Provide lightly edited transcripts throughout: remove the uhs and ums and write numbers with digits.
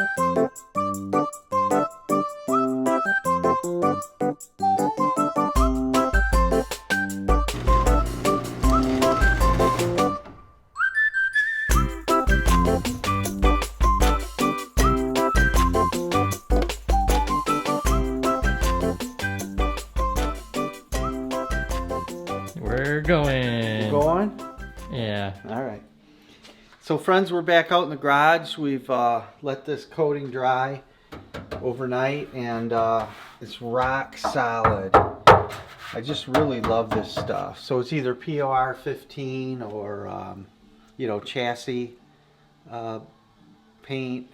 We're going. Going? Yeah. All right. So friends, we're back out in the garage. We've let this coating dry overnight, and it's rock solid. I just really love this stuff. So it's either POR 15 or you know, chassis paint.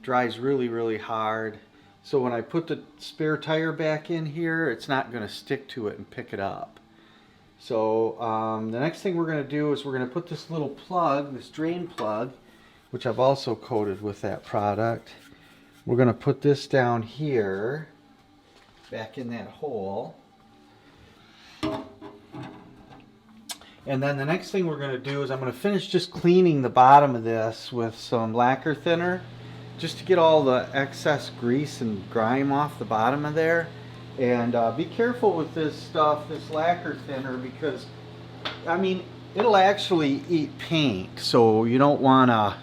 Dries really hard. So when I put the spare tire back in here, it's not going to stick to it and pick it up. So the next thing we're going to do is we're going to put this little plug, this drain plug, which I've also coated with that product. We're going to put this down here, back in that hole. And then the next thing we're going to do is I'm going to finish just cleaning the bottom of this with some lacquer thinner, just to get all the excess grease and grime off the bottom of there. And be careful with this stuff, this lacquer thinner, because I mean, it'll actually eat paint, so you don't want to,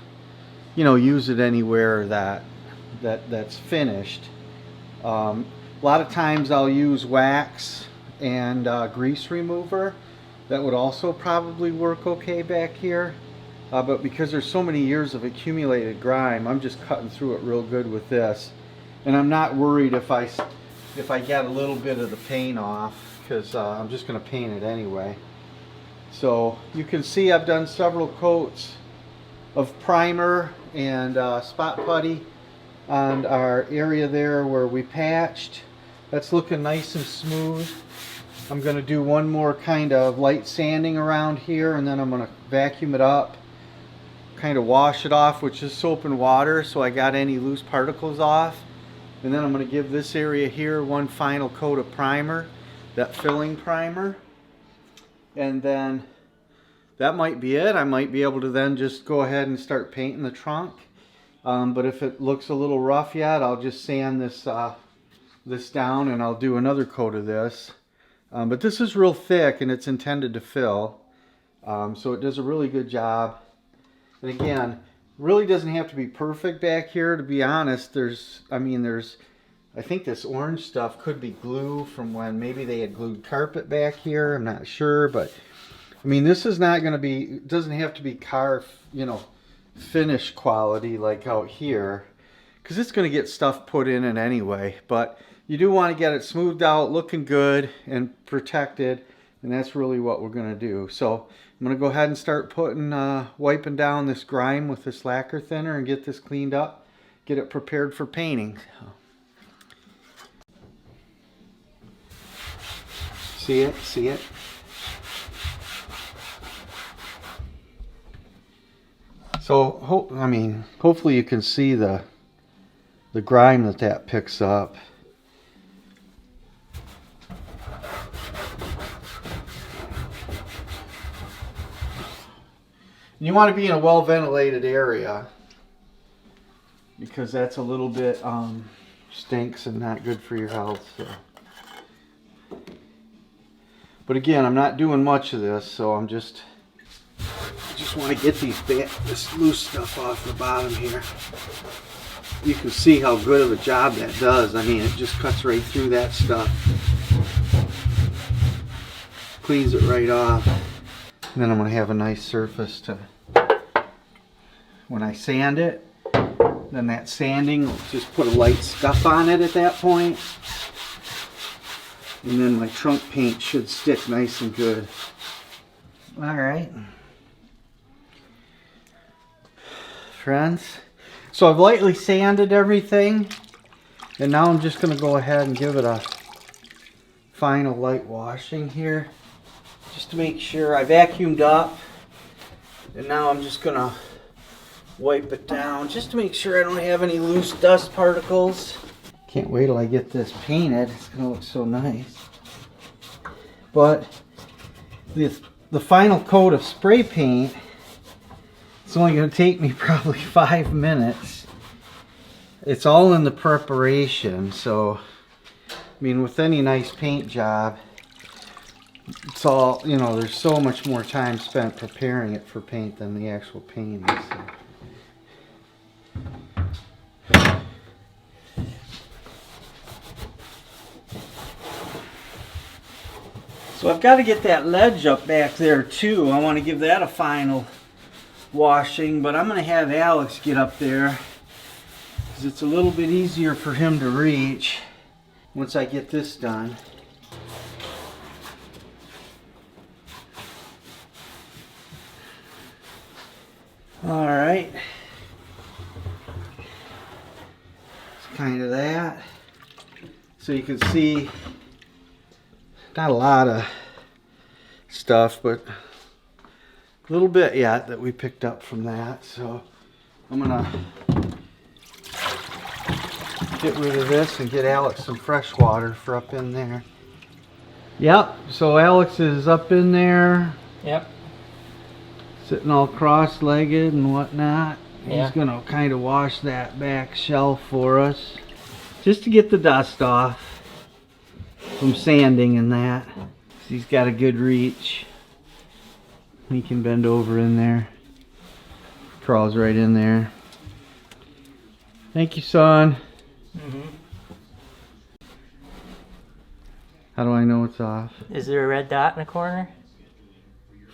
you know, use it anywhere that's finished. A lot of times I'll use wax and grease remover. That would also probably work okay back here, but because there's so many years of accumulated grime, I'm just cutting through it real good with this, and I'm not worried if I get a little bit of the paint off, because I'm just going to paint it anyway. So you can see I've done several coats of primer and spot putty on our area there where we patched. That's looking nice and smooth. I'm going to do one more kind of light sanding around here, and then I'm going to vacuum it up, kind of wash it off with just soap and water so I got any loose particles off. And then I'm going to give this area here one final coat of primer, that filling primer. And then that might be it. I might be able to then just go ahead and start painting the trunk. But if it looks a little rough yet, I'll just sand this this down, and I'll do another coat of this. But this is real thick, and it's intended to fill. So it does a really good job. And again, really doesn't have to be perfect back here, to be honest. I think this orange stuff could be glue from when maybe they had glued carpet back here. I'm not sure, but I mean, this is not going to be, it doesn't have to be car, you know, finish quality like out here, because it's going to get stuff put in it anyway. But you do want to get it smoothed out, looking good and protected, and that's really what we're going to do. So I'm going to go ahead and start putting, wiping down this grime with this lacquer thinner and get this cleaned up, get it prepared for painting. See it? See it? So, hopefully you can see the grime that picks up. You want to be in a well-ventilated area, because that's a little bit stinks and not good for your health. So. But again, I'm not doing much of this, so I just want to get this loose stuff off the bottom here. You can see how good of a job that does. I mean, it just cuts right through that stuff. Cleans it right off. And then I'm going to have a nice surface to, when I sand it, then that sanding will just put a light scuff on it at that point. And then my trunk paint should stick nice and good. Alright. Friends, so I've lightly sanded everything, and now I'm just going to go ahead and give it a final light washing here, just to make sure. I vacuumed up, and now I'm just going to wipe it down just to make sure I don't have any loose dust particles. Can't wait till I get this painted. It's going to look so nice. But the final coat of spray paint, it's only going to take me probably 5 minutes. it's all in the preparation. So, I mean, with any nice paint job, it's all, you know, there's so much more time spent preparing it for paint than the actual painting. So I've got to get that ledge up back there too. I want to give that a final washing, but I'm going to have Alex get up there because it's a little bit easier for him to reach once I get this done. All right. It's kind of that. So you can see not a lot of stuff, but a little bit yet that we picked up from that. So I'm gonna get rid of this and get Alex some fresh water for up in there. Yep, so Alex is up in there. Yep. Sitting all cross-legged and whatnot. Yeah. He's gonna kind of wash that back shelf for us, just to get the dust off from sanding and that. He's got a good reach. He can bend over in there. Crawls right in there. Thank you, son. How do I know it's off? Is there a red dot in the corner?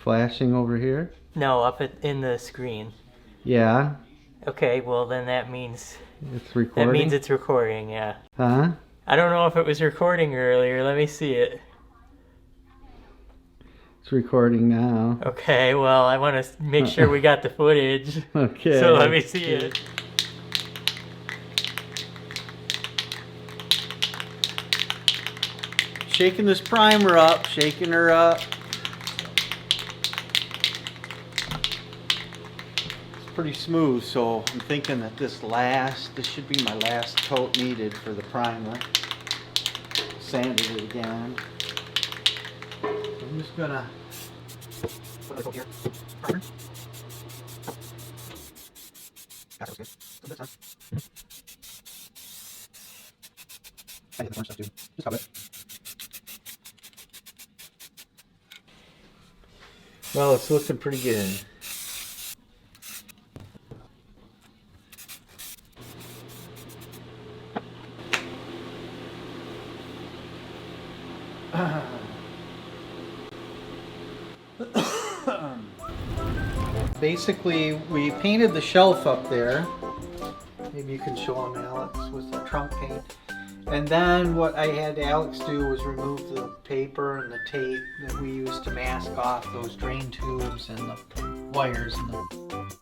Flashing over here? No, in the screen. Yeah. Okay, well then that means It's recording? that means it's recording, yeah. Huh? I don't know if it was recording earlier. Let me see it. It's recording now. Okay, well I want to make sure we got the footage. Okay. So let me see it. Shaking this primer up, shaking her up. It's pretty smooth, so I'm thinking that this should be my last coat needed for the primer. Sanded it again. I'm just gonna put this over here. Primer. That was good. So this time. I did the orange stuff too. Just cover it. Well, it's looking pretty good. Basically, we painted the shelf up there. Maybe you can show them, Alex, with the trunk paint. And then what I had Alex do was remove the paper and the tape that we used to mask off those drain tubes and the wires and the